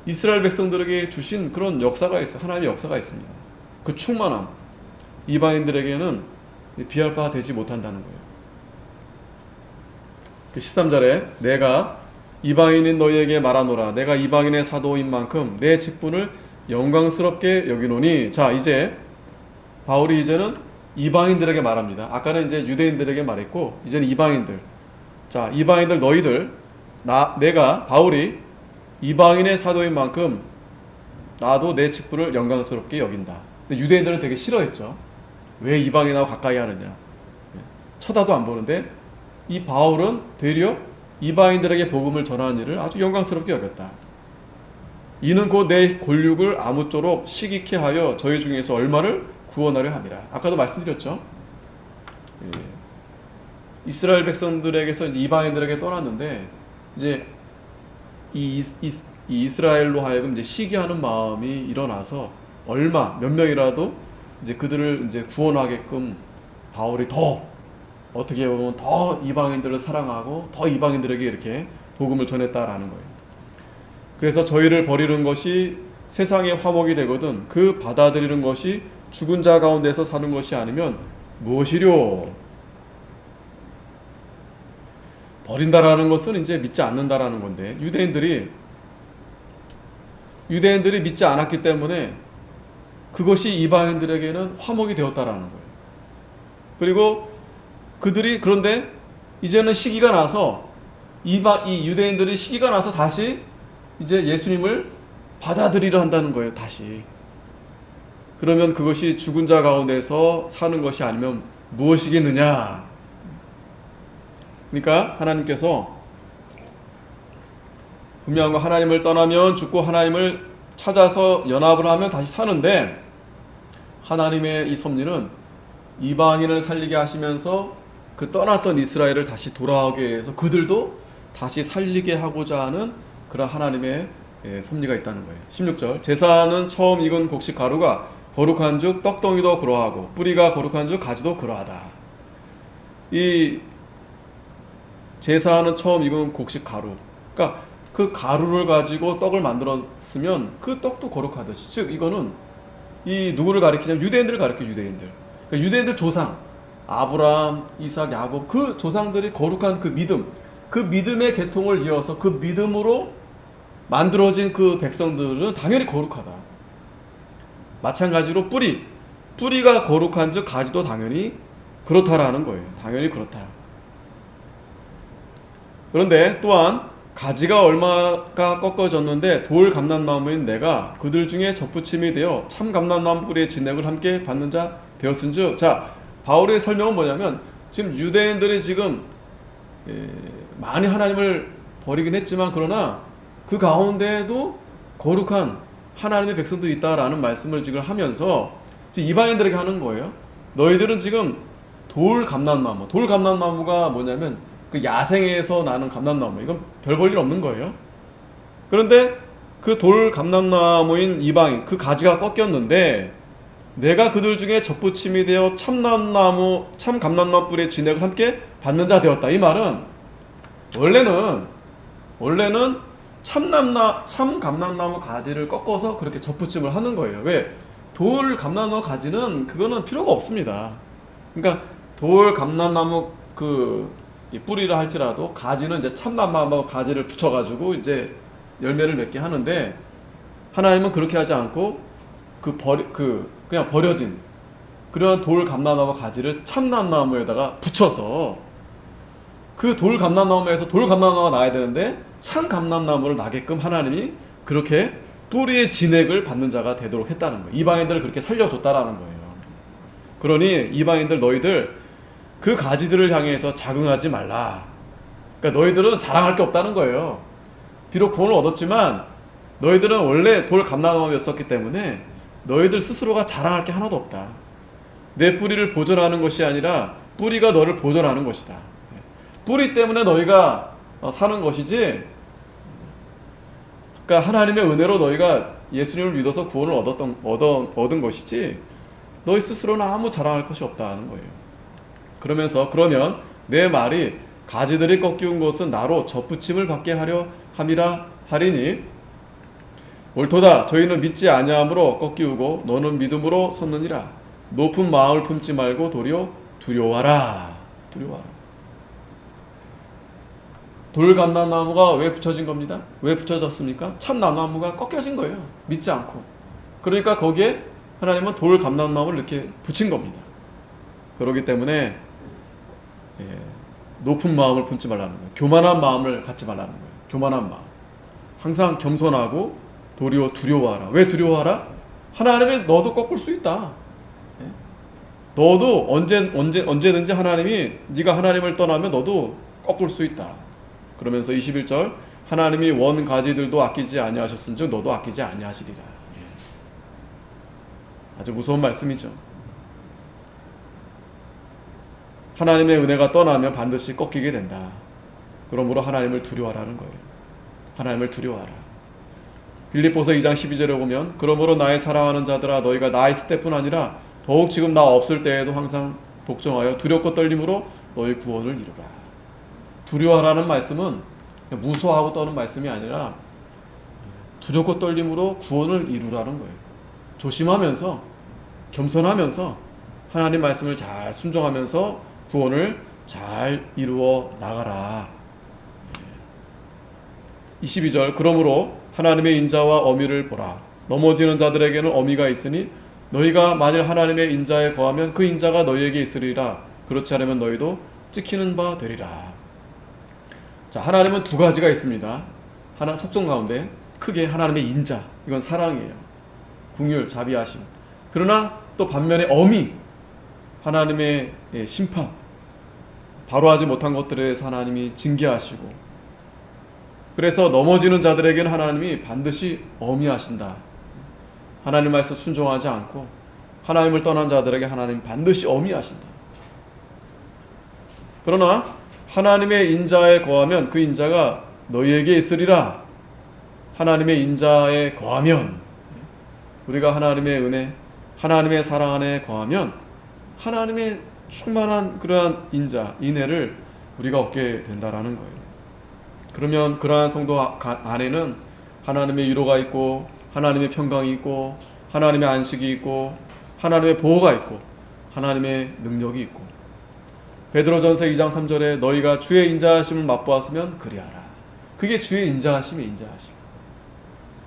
이스라엘 백성들에게 주신 그런 역사가 있어요. 하나님의 역사가 있습니다. 그 충만함, 이방인들에게는 비할 바 되지 못한다는 거예요. 13절에 내가 이방인인 너희에게 말하노라. 내가 이방인의 사도인 만큼 내 직분을 영광스럽게 여기노니. 자, 이제 바울이 이제는 이방인들에게 말합니다. 아까는 이제 유대인들에게 말했고 이제는 이방인들. 자, 이방인들 너희들, 내가 바울이 이방인의 사도인 만큼 나도 내 직분을 영광스럽게 여긴다. 근데 유대인들은 되게 싫어했죠. 왜 이방인하고 가까이 하느냐. 쳐다도 안 보는데 이 바울은 되려 이방인들에게 복음을 전하는 일을 아주 영광스럽게 여겼다. 이는 곧 내 골육을 아무쪼록 시기케 하여 저희 중에서 얼마를 구원하려 함이라. 아까도 말씀드렸죠. 이스라엘 백성들에게서 이제 이방인들에게 떠났는데 이제 이 이스라엘로 하여금 이제 시기하는 마음이 일어나서 몇 명이라도 이제 그들을 이제 구원하게끔 바울이 더 어떻게 보면 더 이방인들을 사랑하고 더 이방인들에게 이렇게 복음을 전했다라는 거예요. 그래서 저희를 버리는 것이 세상의 화목이 되거든 그 받아들이는 것이 죽은 자 가운데서 사는 것이 아니면 무엇이뇨? 버린다라는 것은 이제 믿지 않는다라는 건데 유대인들이 믿지 않았기 때문에 그것이 이방인들에게는 화목이 되었다라는 거예요. 그리고 그들이 그런데 이제는 시기가 나서 이 유대인들이 시기가 나서 다시 이제 예수님을 받아들이려 한다는 거예요. 다시. 그러면 그것이 죽은 자 가운데서 사는 것이 아니면 무엇이겠느냐? 그러니까 하나님께서 분명한 거 하나님을 떠나면 죽고 하나님을 찾아서 연합을 하면 다시 사는데 하나님의 이 섭리는 이방인을 살리게 하시면서 그 떠났던 이스라엘을 다시 돌아오게 해서 그들도 다시 살리게 하고자 하는 그런 하나님의 섭리가 있다는 거예요. 16절 제사는 처음 익은 곡식 가루가 거룩한 즉 떡덩이도 그러하고 뿌리가 거룩한 즉 가지도 그러하다. 이 제사는 처음 익은 곡식 가루, 그러니까 그 가루를 가지고 떡을 만들었으면 그 떡도 거룩하듯이, 즉 이거는 이 누구를 가리키냐면 유대인들을 가리켜요. 유대인들. 그러니까 유대인들 조상 아브라함, 이삭, 야곱 그 조상들이 거룩한 그 믿음, 그 믿음의 계통을 이어서 그 믿음으로 만들어진 그 백성들은 당연히 거룩하다. 마찬가지로 뿌리가 거룩한즉 가지도 당연히 그렇다라는 거예요. 당연히 그렇다. 그런데 또한 가지가 얼마가 꺾어졌는데 돌 감람나무인 내가 그들 중에 접붙임이 되어 참 감람나무 뿌리의 진액을 함께 받는 자 되었은즉. 자, 바울의 설명은 뭐냐면 지금 유대인들이 지금 많이 하나님을 버리긴 했지만 그러나 그 가운데에도 거룩한 하나님의 백성들이 있다라는 말씀을 지금 하면서 지금 이방인들에게 하는 거예요. 너희들은 지금 돌 감람나무가 뭐냐면 그 야생에서 나는 감람나무, 이건 별 볼 일 없는 거예요. 그런데 그 돌 감람나무인 이방인, 그 가지가 꺾였는데 내가 그들 중에 접붙임이 되어 참 감람나무 뿌리의 진액을 함께 받는 자 되었다. 이 말은 원래는 참 감람나무 가지를 꺾어서 그렇게 접붙임을 하는 거예요. 왜? 돌 감람나무 가지는 그거는 필요가 없습니다. 그러니까 돌 감람나무 이 뿌리라 할지라도 가지는 이제 참나무 가지를 붙여가지고 이제 열매를 맺게 하는데 하나님은 그렇게 하지 않고 그냥 버려진 그런 돌 감람나무 가지를 참나무에다가 붙여서 그 돌 감람나무에서 돌 감람나무가 나야 되는데 참 감람나무를 나게끔 하나님이 그렇게 뿌리의 진액을 받는 자가 되도록 했다는 거예요. 이방인들을 그렇게 살려줬다라는 거예요. 그러니 이방인들 너희들 그 가지들을 향해서 자긍하지 말라. 그러니까 너희들은 자랑할 게 없다는 거예요. 비록 구원을 얻었지만 너희들은 원래 돌 감람나무였었기 때문에 너희들 스스로가 자랑할 게 하나도 없다. 내 뿌리를 보존하는 것이 아니라 뿌리가 너를 보존하는 것이다. 뿌리 때문에 너희가 사는 것이지, 그러니까 하나님의 은혜로 너희가 예수님을 믿어서 구원을 얻은 것이지 너희 스스로는 아무 자랑할 것이 없다는 거예요. 그러면 내 말이 가지들이 꺾이운 것은 나로 접붙임을 받게 하려 함이라 하리니 옳도다. 저희는 믿지 아니함으로 꺾이우고 너는 믿음으로 섰느니라. 높은 마음을 품지 말고 도리어 두려워하라. 돌 감람나무가 왜 붙여진 겁니다? 왜 붙여졌습니까? 참 나무가 꺾여진 거예요. 믿지 않고. 그러니까 거기에 하나님은 돌 감람나무를 이렇게 붙인 겁니다. 그렇기 때문에 높은 마음을 품지 말라는 거예요. 교만한 마음을 갖지 말라는 거예요. 교만한 마음. 항상 겸손하고 도리어 두려워하라. 왜 두려워하라? 하나님이 너도 꺾을 수 있다. 너도 언제든지 하나님이 네가 하나님을 떠나면 너도 꺾을 수 있다. 그러면서 21절 하나님이 원 가지들도 아끼지 아니하셨은즉 너도 아끼지 아니하시리라. 아주 무서운 말씀이죠. 하나님의 은혜가 떠나면 반드시 꺾이게 된다. 그러므로 하나님을 두려워하라는 거예요. 하나님을 두려워하라. 빌립보서 2장 12절에 보면 그러므로 나의 사랑하는 자들아 너희가 나 있을 때뿐 아니라 더욱 지금 나 없을 때에도 항상 복종하여 두렵고 떨림으로 너희 구원을 이루라. 두려워하라는 말씀은 무서워하고 떠는 말씀이 아니라 두렵고 떨림으로 구원을 이루라는 거예요. 조심하면서 겸손하면서 하나님 말씀을 잘 순종하면서 구원을 잘 이루어 나가라. 22절 그러므로 하나님의 인자와 어미를 보라. 넘어지는 자들에게는 어미가 있으니 너희가 만일 하나님의 인자에 거하면 그 인자가 너희에게 있으리라. 그렇지 않으면 너희도 찍히는 바 되리라. 자, 하나님은 두 가지가 있습니다. 하나 속성 가운데 크게 하나님의 인자, 이건 사랑이에요. 긍휼, 자비하심. 그러나 또 반면에 어미, 하나님의 심판, 바로 하지 못한 것들에 대해서 하나님이 징계하시고, 그래서 넘어지는 자들에게는 하나님이 반드시 어미하신다. 하나님 말씀 순종하지 않고 하나님을 떠난 자들에게 하나님 반드시 어미하신다. 그러나 하나님의 인자에 거하면 그 인자가 너희에게 있으리라. 하나님의 인자에 거하면, 우리가 하나님의 은혜, 하나님의 사랑 안에 거하면 하나님의 충만한 그러한 인자, 인애를 우리가 얻게 된다라는 거예요. 그러면 그러한 성도 안에는 하나님의 위로가 있고, 하나님의 평강이 있고, 하나님의 안식이 있고, 하나님의 보호가 있고, 하나님의 능력이 있고. 베드로전서 2장 3절에 너희가 주의 인자하심을 맛보았으면 그리하라. 그게 주의 인자하심이 인자하심.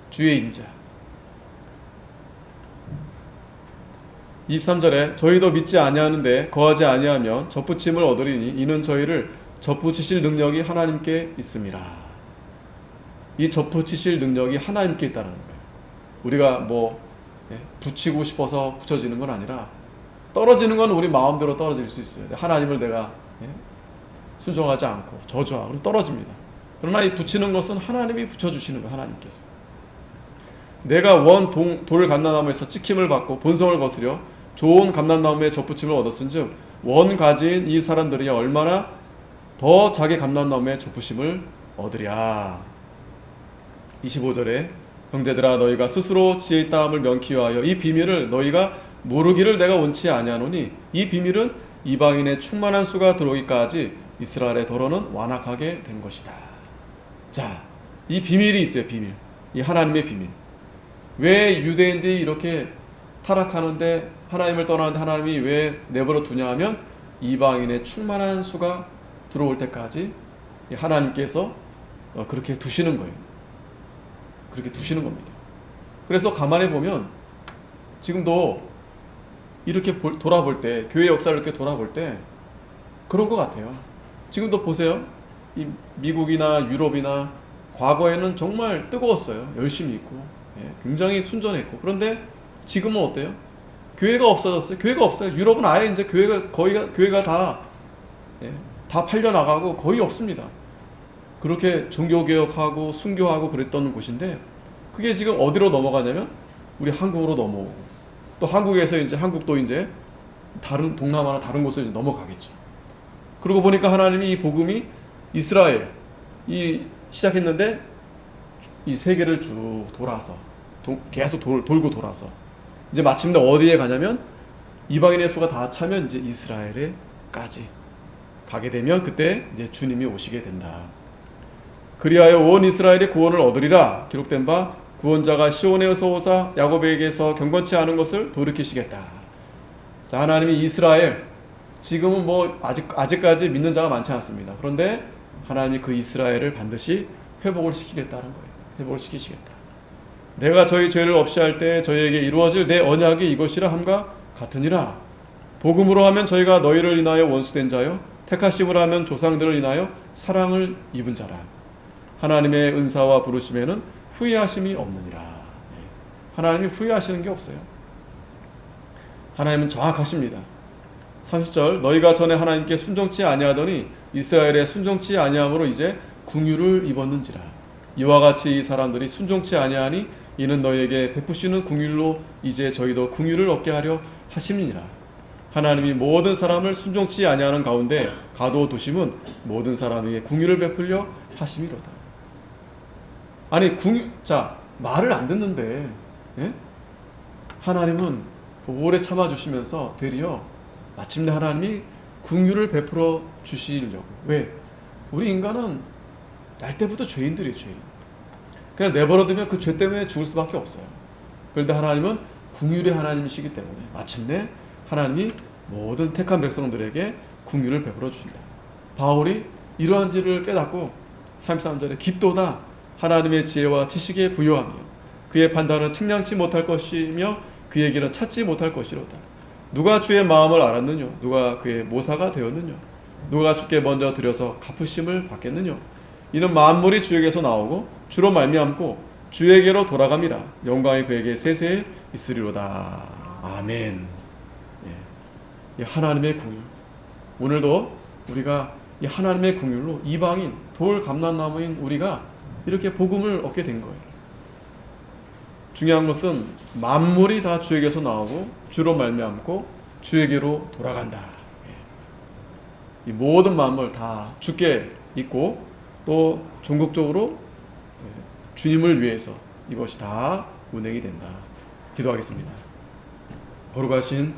주의 인자. 23절에 저희도 믿지 아니하는데 거하지 아니하면 접붙임을 얻으리니 이는 저희를 접붙이실 능력이 하나님께 있음이라. 이 접붙이실 능력이 하나님께 있다는 거예요. 우리가 붙이고 싶어서 붙여지는 건 아니라, 떨어지는 건 우리 마음대로 떨어질 수 있어요. 하나님을 내가 순종하지 않고 저주하고 그럼 떨어집니다. 그러나 이 붙이는 것은 하나님이 붙여주시는 거예요. 하나님께서. 내가 돌 감람나무에서 찍힘을 받고 본성을 거스려 좋은 감람나무에 접붙임을 얻었은즉 원 가진 이 사람들이 얼마나 더 자기 감람나무에 접붙임을 얻으랴. 25절에 형제들아 너희가 스스로 지혜 있다함을 명키 위하여 이 비밀을 너희가 모르기를 내가 원치 아니하노니 이 비밀은 이방인의 충만한 수가 들어오기까지 이스라엘의 더러는 완악하게 된 것이다. 자, 이 비밀이 있어요. 비밀. 이 하나님의 비밀. 왜 유대인들이 이렇게 타락하는데, 하나님을 떠나는데 하나님이 왜 내버려 두냐 하면 이방인의 충만한 수가 들어올 때까지 하나님께서 그렇게 두시는 거예요. 그렇게 두시는 겁니다. 그래서 가만히 보면 지금도 이렇게 돌아볼 때, 교회 역사를 이렇게 돌아볼 때 그런 것 같아요. 지금도 보세요. 이 미국이나 유럽이나 과거에는 정말 뜨거웠어요. 열심히 있고 굉장히 순전했고, 그런데 지금은 어때요? 교회가 없어졌어요. 교회가 없어요. 유럽은 아예 이제 교회가 다 팔려나가고 거의 없습니다. 그렇게 종교개혁하고 순교하고 그랬던 곳인데 그게 지금 어디로 넘어가냐면 우리 한국으로 넘어오고, 또 한국에서 이제 한국도 이제 다른 동남아나 다른 곳으로 이제 넘어가겠죠. 그러고 보니까 하나님이 이 복음이 이스라엘 시작했는데 이 세계를 쭉 돌아서 계속 돌고 돌아서 이제 마침내 어디에 가냐면 이방인의 수가 다 차면 이제 이스라엘에까지 가게 되면 그때 이제 주님이 오시게 된다. 그리하여 온 이스라엘이 구원을 얻으리라. 기록된 바 구원자가 시온에서 오사 야곱에게서 경건치 않은 것을 돌이키시겠다. 자, 하나님이 이스라엘, 지금은 아직까지 믿는 자가 많지 않습니다. 그런데 하나님이 그 이스라엘을 반드시 회복을 시키겠다는 거예요. 회복을 시키시겠다. 내가 저희 죄를 없이 할 때 저희에게 이루어질 내 언약이 이것이라 함과 같으니라. 복음으로 하면 저희가 너희를 인하여 원수된 자요 택하심으로 하면 조상들을 인하여 사랑을 입은 자라. 하나님의 은사와 부르심에는 후회하심이 없느니라. 하나님이 후회하시는 게 없어요. 하나님은 정확하십니다. 30절 너희가 전에 하나님께 순종치 아니하더니 이스라엘에 순종치 아니함으로 이제 궁유를 입었는지라. 이와 같이 이 사람들이 순종치 아니하니 이는 너희에게 베푸시는 궁율로 이제 저희도 궁율을 얻게 하려 하심이니라. 하나님이 모든 사람을 순종치 아니하는 가운데 가둬두심은 모든 사람에게 궁율을 베풀려 하심이로다. 아니 말을 안 듣는데 하나님은 오래 참아주시면서 되려 마침내 하나님이 긍휼을 베풀어 주시려고. 왜? 우리 인간은 날 때부터 죄인들이에요. 죄인. 그냥 내버려두면 그 죄 때문에 죽을 수밖에 없어요. 그런데 하나님은 긍휼의 하나님이시기 때문에 마침내 하나님이 모든 택한 백성들에게 긍휼을 베풀어 주신다. 바울이 이러한지를 깨닫고 33절에 깊도다 하나님의 지혜와 지식에 부요하며 그의 판단은 측량치 못할 것이며 그의 길은 찾지 못할 것이로다. 누가 주의 마음을 알았느냐? 누가 그의 모사가 되었느냐? 누가 주께 먼저 드려서 갚으심을 받겠느냐? 이는 만물이 주에게서 나오고 주로 말미암고 주에게로 돌아감이라. 영광이 그에게 세세에 있으리로다. 아멘. 이 하나님의 긍휼. 오늘도 우리가 이 하나님의 긍휼로 이방인 돌 감람나무인 우리가 이렇게 복음을 얻게 된 거예요. 중요한 것은 만물이 다 주에게서 나오고 주로 말미암고 주에게로 돌아간다. 이 모든 만물 다 주께 있고 또 전국적으로 주님을 위해서 이것이 다 운행이 된다. 기도하겠습니다. 거룩하신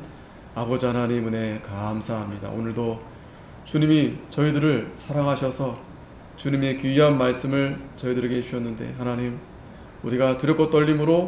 아버지 하나님 은혜 감사합니다. 오늘도 주님이 저희들을 사랑하셔서 주님의 귀한 말씀을 저희들에게 주셨는데 하나님 우리가 두렵고 떨림으로